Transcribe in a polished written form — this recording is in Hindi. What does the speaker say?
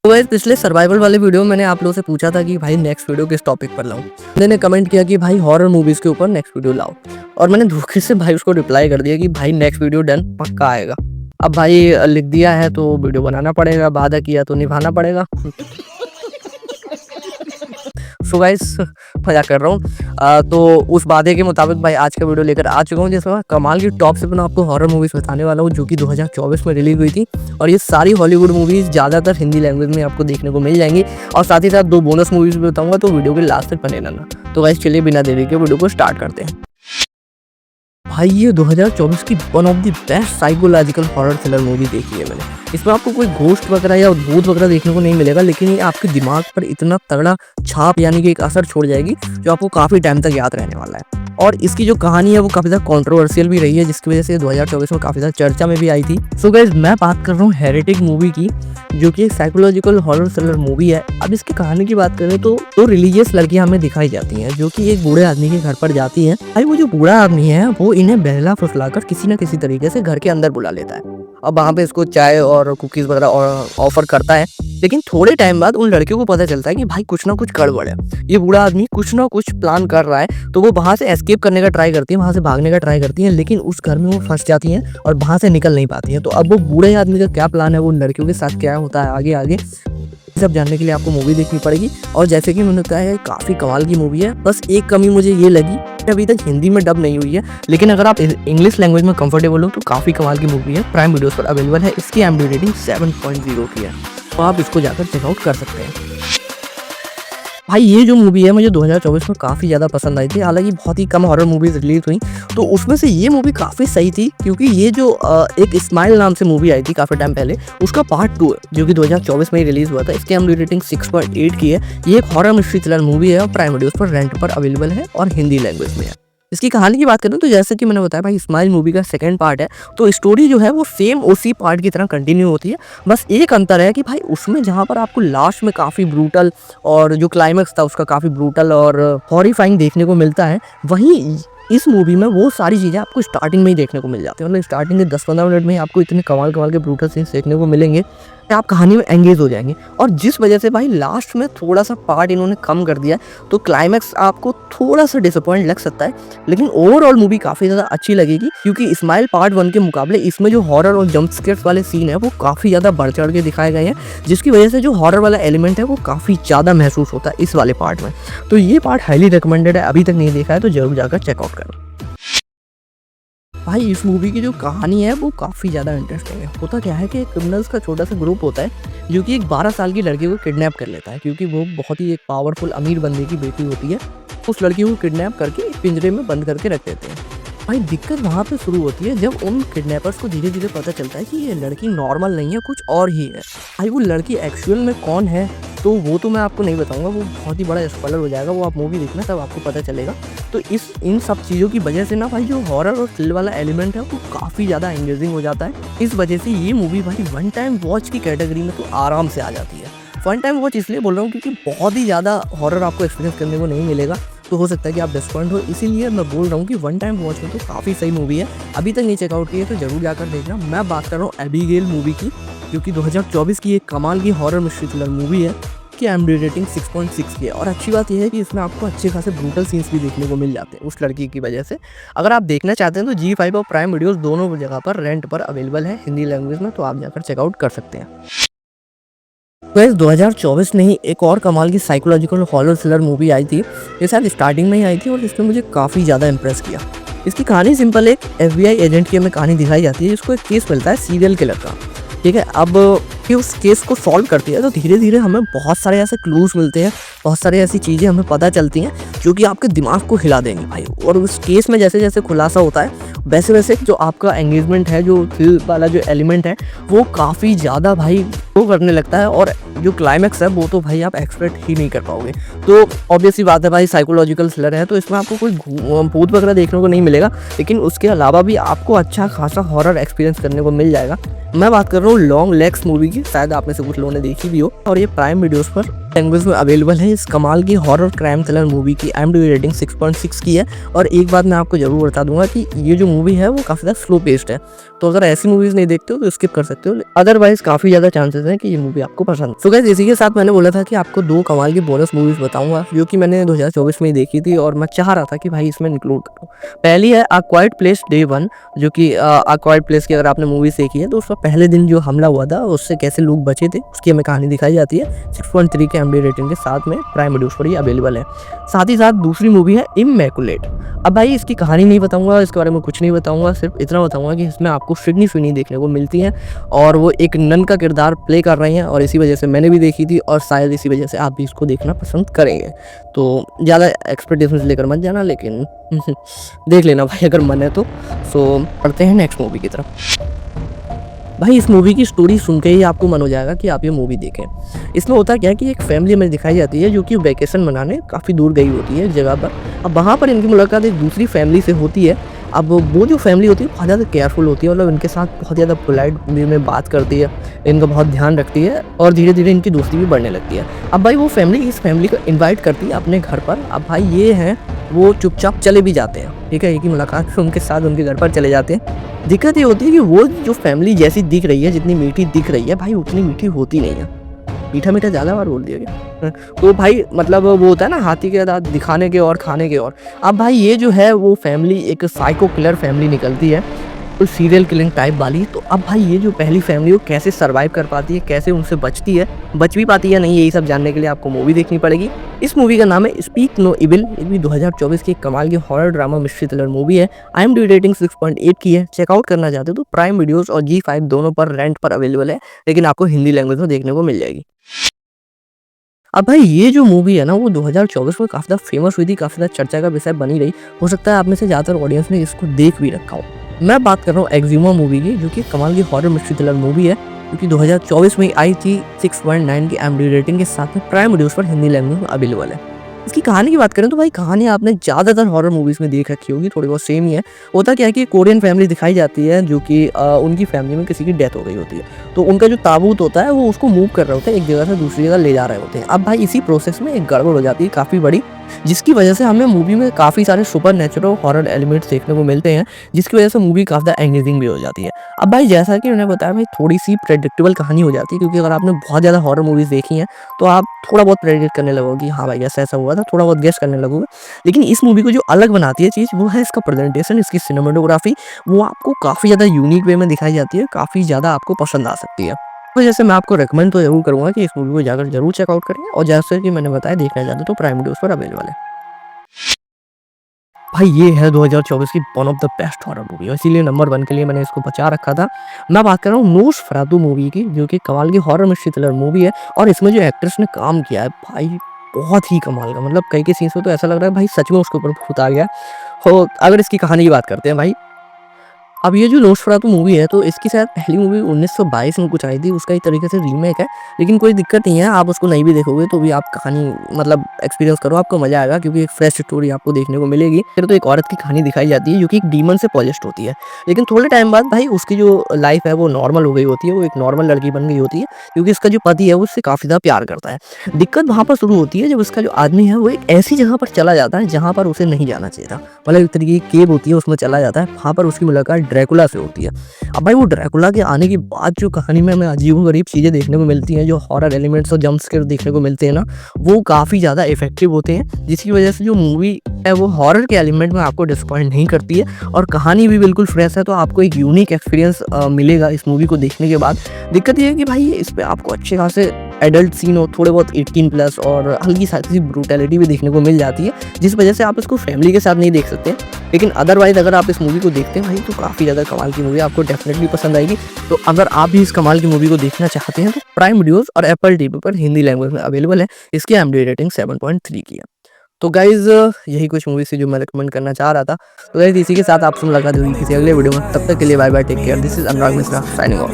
तो गाइस पिछले सर्वाइवल वाले वीडियो में मैंने आप लोगों से पूछा था कि भाई नेक्स्ट वीडियो किस टॉपिक पर लाऊं। मैंने कमेंट किया कि भाई हॉरर मूवीज के ऊपर नेक्स्ट वीडियो लाओ और मैंने धोखे से भाई उसको रिप्लाई कर दिया कि भाई नेक्स्ट वीडियो डन पक्का आएगा। अब भाई लिख दिया है तो वीडियो बनाना पड़ेगा, वादा किया तो निभाना पड़ेगा। सो गाइस मजाक कर रहा हूँ। तो उस वादे के मुताबिक भाई आज का वीडियो लेकर आ चुका हूँ जिसमें कमाल की टॉप 7 आपको हॉरर मूवीज बताने वाला हूँ जो कि 2024 में रिलीज हुई थी। और ये सारी हॉलीवुड मूवीज ज़्यादातर हिंदी लैंग्वेज में आपको देखने को मिल जाएंगी और साथ ही साथ 2 बोनस मूवीज भी बताऊंगा, तो वीडियो के लास्ट तक बने रहना। तो गाइस चलिए बिना देरी के वीडियो को स्टार्ट करते हैं। भाई ये 2024 की one of the best psychological horror thriller movie देखी है मैंने। इसमें आपको कोई घोस्ट वगैरह या भूत वगैरह देखने को नहीं मिलेगा, लेकिन ये आपके दिमाग पर इतना तगड़ा छाप यानी कि एक असर छोड़ जाएगी जो आपको काफ़ी टाइम तक याद रहने वाला है। और इसकी जो कहानी है वो काफ़ी ज़्यादा कंट्रोवर्शियल भी रही है, जिसकी वजह से 2024 में काफ़ी ज़्यादा चर्चा में भी आई थी। सो गाइस मैं बात कर रहा हूँ हेरेटिक मूवी की, जो कि एक साइकोलॉजिकल हॉरर थ्रिलर मूवी है। अब इसकी कहानी की बात करें तो रिलीजियस लड़कियां हमें दिखाई जाती हैं जो कि एक बूढ़े आदमी के घर पर जाती हैं। भाई वो जो बूढ़ा आदमी है वो इन्हें बहला फुसलाकर किसी न किसी तरीके से घर के अंदर बुला लेता है। अब वहाँ पे इसको चाय और कुकीज़ वगैरह ऑफर करता है, लेकिन थोड़े टाइम बाद उन लड़कियों को पता चलता है कि भाई कुछ ना कुछ गड़बड़ है, ये बूढ़ा आदमी कुछ ना कुछ प्लान कर रहा है। तो वो वहाँ से एस्केप करने का ट्राई करती है, वहाँ से भागने का ट्राई करती है, लेकिन उस घर में वो फंस जाती हैं और वहाँ से निकल नहीं पाती हैं। तो अब वो बूढ़े आदमी का क्या प्लान है, वो लड़कियों के साथ क्या होता है आगे आगे सब जानने के लिए आपको मूवी देखनी पड़ेगी। और जैसे कि मैंने कहा है काफ़ी कमाल की मूवी है। बस एक कमी मुझे ये लगी, अभी तक हिंदी में डब नहीं हुई है, लेकिन अगर आप इंग्लिश लैंग्वेज में कंफर्टेबल हो तो काफ़ी कमाल की मूवी है। प्राइम वीडियोस पर अवेलेबल है। इसकी IMDb रेटिंग 7.0 की है, तो आप इसको जाकर चेकआउट कर सकते हैं। भाई ये जो मूवी है मुझे 2024 में काफ़ी ज़्यादा पसंद आई थी। हालांकि बहुत ही कम हॉरर मूवीज़ रिलीज हुई, तो उसमें से ये मूवी काफ़ी सही थी, क्योंकि ये जो एक स्माइल नाम से मूवी आई थी काफ़ी टाइम पहले, उसका पार्ट 2 है जो कि 2024 में ही रिलीज़ हुआ था। इसकी IMDb रेटिंग 6.8 की है। ये एक हॉरर मिस्ट्री थ्रिलर मूवी है और प्राइम वीडियोस पर रेंट पर अवेलेबल है और हिंदी लैंग्वेज में है। इसकी कहानी की बात करें तो जैसे कि मैंने बताया भाई स्माइल मूवी का सेकंड पार्ट है, तो स्टोरी जो है वो सेम उसी पार्ट की तरह कंटिन्यू होती है। बस एक अंतर है कि भाई उसमें जहाँ पर आपको लास्ट में काफ़ी ब्रूटल और जो क्लाइमैक्स था उसका काफ़ी ब्रूटल और हॉरिफाइंग देखने को मिलता है, वहीं इस मूवी में वो सारी चीज़ें आपको स्टार्टिंग में ही देखने को मिल जाती है। मतलब स्टार्टिंग के 10-15 मिनट में ही आपको इतने कमाल के ब्रूटल सीन्स देखने को मिलेंगे कि आप कहानी में एंगेज हो जाएंगे। और जिस वजह से भाई लास्ट में थोड़ा सा पार्ट इन्होंने कम कर दिया, तो क्लाइमैक्स आपको थोड़ा सा डिसअपॉइंट लग सकता है, लेकिन ओवरऑल मूवी काफ़ी ज़्यादा अच्छी लगेगी, क्योंकि स्माइल पार्ट 1 के मुकाबले इसमें जो हॉरर और जंप स्केयर्स वाले सीन है वो काफ़ी ज़्यादा बढ़ चढ़ के दिखाए गए हैं, जिसकी वजह से जो हॉरर वाला एलिमेंट है वो काफ़ी ज़्यादा महसूस होता है इस वाले पार्ट में। तो ये पार्ट हाईली रिकमेंडेड है, अभी तक नहीं देखा है तो जरूर जाकर चेकआउट करो। भाई इस मूवी की जो कहानी है वो काफ़ी ज़्यादा इंटरेस्टिंग है। होता क्या है कि क्रिमिनल्स का छोटा सा ग्रुप होता है जो कि एक 12 साल की लड़की को किडनैप कर लेता है, क्योंकि वो बहुत ही एक पावरफुल अमीर बंदे की बेटी होती है। उस लड़की को किडनैप करके एक पिंजरे में बंद करके रख देते हैं। भाई दिक्कत वहाँ पे शुरू होती है जब उन किडनैपर्स को धीरे धीरे पता चलता है कि ये लड़की नॉर्मल नहीं है, कुछ और ही है। भाई वो लड़की एक्चुअल में कौन है तो वो तो मैं आपको नहीं बताऊंगा, वो बहुत ही बड़ा स्पॉइलर हो जाएगा, वो आप मूवी देखना तब आपको पता चलेगा। तो इन सब चीज़ों की वजह से ना भाई जो हॉरर और थ्रिल वाला एलिमेंट है वो काफ़ी ज़्यादा एंगेजिंग हो जाता है। इस वजह से ये मूवी भाई वन टाइम वॉच की कैटेगरी में तो आराम से आ जाती है। वन टाइम वॉच इसलिए बोल रहा हूँ क्योंकि बहुत ही ज़्यादा हॉरर आपको एक्सपीरियंस करने को नहीं मिलेगा, तो हो सकता है कि आप डिसअपॉइंट हो, इसीलिए मैं बोल रहा हूँ कि वन टाइम वॉच में तो काफ़ी सही मूवी है। अभी तक नहीं चेकआउट की है तो जरूर जाकर देखना। मैं बात कर रहा हूँ एबिगेल मूवी की, जो कि 2024 की एक कमाल की हॉरर मिस्ट्री थ्रिलर मूवी है कि IMDb रेटिंग 6.6 की है। और अच्छी बात यह है कि इसमें आपको अच्छे खासे ब्रूटल सीन्स भी देखने को मिल जाते हैं उस लड़की की वजह से। अगर आप देखना चाहते हैं तो G5 और प्राइम वीडियोस दोनों जगह पर रेंट पर अवेलेबल है हिंदी लैंग्वेज में, तो आप जाकर चेकआउट कर सकते हैं। वैसे 2024 में ही एक और कमाल की साइकोलॉजिकल हॉरर थ्रिलर मूवी आई थी, ये शायद स्टार्टिंग में ही आई थी और इसने मुझे काफ़ी ज़्यादा इंप्रेस किया। इसकी कहानी सिंपल, एक FBI एजेंट की हमें कहानी दिखाई जाती है जिसको एक केस मिलता है सीरियल किलर का, ठीक है। अब कि उस केस को सॉल्व करती है तो धीरे धीरे हमें बहुत सारे ऐसे क्लूज मिलते हैं, बहुत सारी ऐसी चीज़ें हमें पता चलती हैं जो कि आपके दिमाग को हिला देंगे भाई। और उस केस में जैसे जैसे खुलासा होता है वैसे वैसे जो आपका एंगेजमेंट है, जो थ्रिल वाला जो एलिमेंट है वो काफ़ी ज़्यादा भाई वो करने लगता है, और जो क्लाइमैक्स है वो तो भाई आप एक्सपेक्ट ही नहीं कर पाओगे। तो ऑब्वियसली बात है भाई साइकोलॉजिकल थ्रिलर है तो इसमें आपको कोई भूत वगैरह देखने को नहीं मिलेगा, लेकिन उसके अलावा भी आपको अच्छा खासा हॉरर एक्सपीरियंस करने को मिल जाएगा। मैं बात कर रहा हूँ लॉन्ग लेग्स मूवी की, शायद आप में से कुछ लोगों ने देखी भी हो, और ये प्राइम वीडियोस पर लैंग्वेज में अवेलेबल है। इस कमाल की हॉरर क्राइम थ्रिलर मूवी की IMDb रेटिंग 6.6 की है। और एक बात मैं आपको जरूर बता दूंगा कि ये जो मूवी है वो काफ़ी ज़्यादा स्लो पेस्ड है, तो अगर ऐसी मूवीज़ नहीं देखते हो तो स्किप कर सकते हो, अदरवाइज काफ़ी ज़्यादा चांसेस चांसेस हैं कि ये मूवी आपको पसंद। तो गाइस इसी के साथ मैंने बोला था कि आपको 2 कमाल की बोनस मूवीज़ बताऊँगा जो कि मैंने 2024 में ही देखी थी और मैं चाह रहा था कि भाई इसमें इंक्लूड करूँ। पहली है अ क्वाइट प्लेस डे 1, जो कि अ क्वाइट प्लेस की अगर आपने मूवीज़ देखी है तो उसका पहले दिन जो हमला हुआ था उससे कैसे लोग बचे थे उसकी हमें कहानी दिखाई जाती है। 6.3 के एमडी रेटिंग के साथ में प्राइम वीडियोज़ पर ये अवेलेबल है। साथ ही साथ दूसरी मूवी है इमैकुलेट। अब भाई इसकी कहानी नहीं बताऊँगा, इसके बारे में कुछ नहीं बताऊँगा, सिर्फ इतना बताऊँगा कि इसमें आपको सिडनी स्विनी देखने को मिलती है और वो एक नन का किरदार प्ले कर रही हैं और इसी वजह से मैंने भी देखी थी और शायद इसी वजह से आप भी इसको देखना पसंद करेंगे। तो ज़्यादा एक्सपेक्टेशंस लेकर मत जाना, लेकिन देख लेना भाई अगर मन है तो। सो पढ़ते हैं नेक्स्ट मूवी की तरफ। भाई इस मूवी की स्टोरी सुन के ही आपको मन हो जाएगा कि आप ये मूवी देखें। इसमें होता क्या है कि एक फैमिली हमें दिखाई जाती है जो कि वैकेशन मनाने काफ़ी दूर गई होती है एक जगह पर। अब वहाँ पर इनकी मुलाकात एक दूसरी फैमिली से होती है। अब वो जो फैमिली होती है बहुत ज़्यादा केयरफुल होती है, मतलब इनके साथ बहुत ज़्यादा पोलाइट वे में बात करती है, इनका बहुत ध्यान रखती है और धीरे धीरे इनकी दोस्ती भी बढ़ने लगती है। अब भाई वो फैमिली इस फैमिली को इन्वाइट करती है अपने घर पर। अब भाई ये हैं वो चुपचाप चले भी जाते हैं, ठीक है, एक ही मुलाकात में उनके साथ उनके घर पर चले जाते हैं। दिक्कत ये होती है कि वो जो फैमिली जैसी दिख रही है, जितनी मीठी दिख रही है भाई उतनी मीठी होती नहीं है। मीठा मीठा ज़्यादा बार बोल दिया गया। तो भाई मतलब वो होता है ना हाथी के दाँत दिखाने के और खाने के और। अब भाई ये जो है वो फैमिली एक साइको किलर फैमिली निकलती है, तो सीरियल किलिंग टाइप वाली। तो अब भाई ये जो पहली फैमिली वो कैसे सर्वाइव कर पाती है, कैसे उनसे बचती है, बच भी पाती है नहीं, यही सब जानने के लिए आपको मूवी देखनी पड़ेगी। इस मूवी का नाम है स्पीक नो इविल। ये भी 2024 की एक कमाल की horror drama mystery thriller movie है। IMDb रेटिंग 6.8 की है। चेकआउट करना चाहते हो तो प्राइम वीडियोस और G5 दोनों पर रेंट पर अवेलेबल है, लेकिन आपको हिंदी लैंग्वेज में देखने को मिल जाएगी। अब भाई ये जो मूवी है ना वो 2024 में काफ़ी ज़्यादा फेमस हुई थी, काफ़ी ज़्यादा चर्चा का विषय बनी रही। हो सकता है आप में से ज़्यादातर ऑडियंस ने इसको देख भी रखा हो। मैं बात कर रहा हूँ एक्जिमा मूवी की, जो कि कमाल की हॉरर मिस्ट्री थ्रिलर मूवी है, जो कि 2024 में आई थी। 6.9 की IMDb रेटिंग के साथ में प्राइम वीडियोस पर हिंदी लैंग्वेज में अवेलेबल है। इसकी कहानी की बात करें तो भाई कहानी आपने ज़्यादातर हॉरर मूवीज़ में देख रखी होगी, थोड़ी बहुत सेम ही है। होता क्या है कि कोरियन फैमिली दिखाई जाती है जो कि उनकी फैमिली में किसी की डेथ हो गई होती है, तो उनका जो ताबूत होता है वो उसको मूव कर रहे होते हैं, एक जगह से दूसरी जगह ले जा रहे होते हैं। अब भाई इसी प्रोसेस में एक गड़बड़ हो जाती है काफ़ी बड़ी, जिसकी वजह से हमें मूवी में काफ़ी सारे सुपर नेचुरल हॉरर एलिमेंट्स देखने को मिलते हैं, जिसकी वजह से मूवी काफ़ी ज़्यादा एंगेजिंग भी हो जाती है। अब भाई जैसा कि मैंने बताया भाई थोड़ी सी प्रेडिक्टेबल कहानी हो जाती है, क्योंकि अगर आपने बहुत ज़्यादा हॉरर मूवीज़ देखी हैं तो आप थोड़ा बहुत प्रेडिक्ट करने लगोगे कि हाँ भाई ऐसा ऐसा हुआ था, थोड़ा बहुत गेस करने लगोगे। लेकिन इस मूवी को जो अलग बनाती है चीज़ वो है इसका प्रेजेंटेशन, इसकी सिनेमेटोग्राफी। वो आपको काफ़ी ज़्यादा यूनिक वे में दिखाई जाती है, काफ़ी ज़्यादा आपको पसंद आ सकती है। तो जैसे मैं आपको रिकमेंड तो ज़रूर करूँगा कि इस मूवी को जाकर जरूर चेकआउट करें, और जैसे कि मैंने बताया देखना चाहते तो प्राइम वीडियोस पर अवेलेबल है। भाई ये है 2024 की one of the best horror movie, और इसीलिए नंबर 1 के लिए मैंने इसको बचा रखा था। मैं बात कर रहा हूँ नोस्फेरातु मूवी की, जो कि कमाल की हॉरर मिस्ट्री थ्रिलर मूवी है, और इसमें जो एक्ट्रेस ने काम किया है भाई बहुत ही कमाल का, मतलब कई सीन्स में तो ऐसा लग रहा है भाई सच में उसके ऊपर भूत आ गया हो। अगर इसकी कहानी की बात करते हैं भाई, अब ये जो नोस्फेरातु मूवी है तो इसकी शायद पहली मूवी 1922 में कुछ आई थी, उसका एक तरीके से रीमेक है, लेकिन कोई दिक्कत नहीं है, आप उसको नहीं भी देखोगे तो भी आप कहानी मतलब एक्सपीरियंस करो, आपको मजा आएगा, क्योंकि एक फ्रेश स्टोरी आपको देखने को मिलेगी। फिर तो एक औरत की कहानी दिखाई जाती है जो कि एक डीमन से पॉजेस्ड होती है, लेकिन थोड़े टाइम बाद भाई उसकी जो लाइफ है वो नॉर्मल हो गई होती है, वो एक नॉर्मल लड़की बन गई होती है, क्योंकि इसका जो पति है वो उससे काफ़ी ज़्यादा प्यार करता है। दिक्कत वहाँ पर शुरू होती है जब उसका जो आदमी है वो एक ऐसी जगह पर चला जाता है जहाँ पर उसे नहीं जाना चाहिए था, मतलब एक तरीके की केव होती है उसमें चला जाता है, वहाँ पर उसकी मुलाकात ड्रैकुला से होती है। अब भाई वो ड्रैकुला के आने के बाद जो कहानी में हमें अजीबोगरीब चीज़ें देखने को मिलती हैं, जो हॉरर एलिमेंट्स और जंप स्केयर देखने को मिलते हैं ना, वो काफ़ी ज़्यादा इफेक्टिव होते हैं, जिसकी वजह से जो मूवी है वो हॉरर के एलिमेंट में आपको डिसअपॉइंट नहीं करती है, और कहानी भी बिल्कुल फ्रेश है, तो आपको एक यूनिक एक्सपीरियंस मिलेगा इस मूवी को देखने के बाद। दिक्कत ये है कि भाई इस पर आपको अच्छे खासे एडल्ट सीन और थोड़े बहुत 18+ और हल्की सी ब्रूटैलिटी भी देखने को मिल जाती है, जिस वजह से आप इसको फैमिली के साथ नहीं देख सकते। लेकिन अदरवाइज अगर आप इस मूवी को देखते हैं भाई तो काफ़ी ज़्यादा कमाल की मूवी आपको डेफिनेटली पसंद आएगी। तो अगर आप भी इस कमाल की मूवी को देखना चाहते हैं तो प्राइम वीडियोस और एप्पल टीवी पर हिंदी लैंग्वेज में अवेलेबल है। इसकी IMDb रेटिंग 7.3 की है। तो गाइज यही कुछ मूवी से जो मैं रिकमेंड करना चाह रहा था। तो गाइज इसी के साथ आपसे मुलाकात होगी किसी अगले वीडियो में, तब तक के लिए bye bye, take care. This is Anurag Mishra signing of.